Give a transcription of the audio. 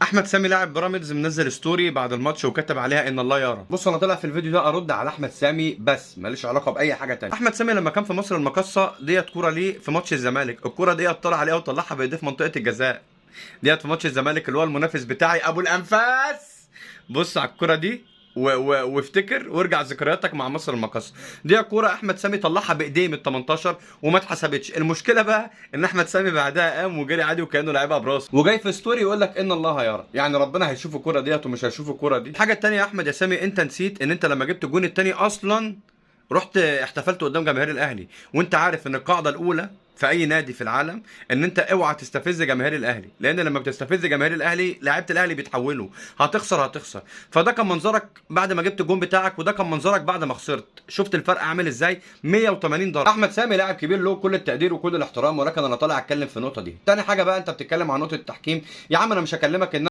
احمد سامي لاعب بيراميدز منزل ستوري بعد الماتش وكتب عليها ان الله يرى. بص انا طالع في الفيديو ده ارد على احمد سامي بس ماليش علاقه باي حاجه تانية. احمد سامي لما كان في مصر المقاصه ديت كوره ليه في ماتش الزمالك، الكوره ديت طلع عليها وطلعها بايديه في منطقه الجزاء ديت في ماتش الزمالك اللي هو المنافس بتاعي ابو الانفاس. بص على الكوره دي وافتكر وارجع ذكرياتك مع مصر المقاصه. دي كوره احمد سامي طلعها بايديه من ال 18 وما اتحسبتش. المشكله بقى ان احمد سامي بعدها قام وجري عادي وكانه لعبها براسه وجاي في ستوري يقول لك ان الله يرى، يعني ربنا هيشوف الكوره ديت ومش هيشوف الكوره دي. الحاجه الثانيه يا احمد يا سامي، انت نسيت ان انت لما جبت الجون الثاني اصلا رحت احتفلت قدام جماهير الاهلي، وانت عارف ان القاعده الاولى في اي نادي في العالم ان انت اوعى تستفز جماهير الاهلي، لان لما بتستفز جماهير الاهلي لعيبه الاهلي بيتحولوا، هتخسر. فده كان منظرك بعد ما جبت الجون بتاعك، وده كان منظرك بعد ما خسرت. شفت الفرق عامل ازاي؟ 180 درجه. احمد سامي لاعب كبير له كل التقدير وكل الاحترام، ولكن انا طالع اتكلم في النقطه دي. تاني حاجه بقى، انت بتتكلم عن نقطه التحكيم. يا عم انا مش هكلمك ان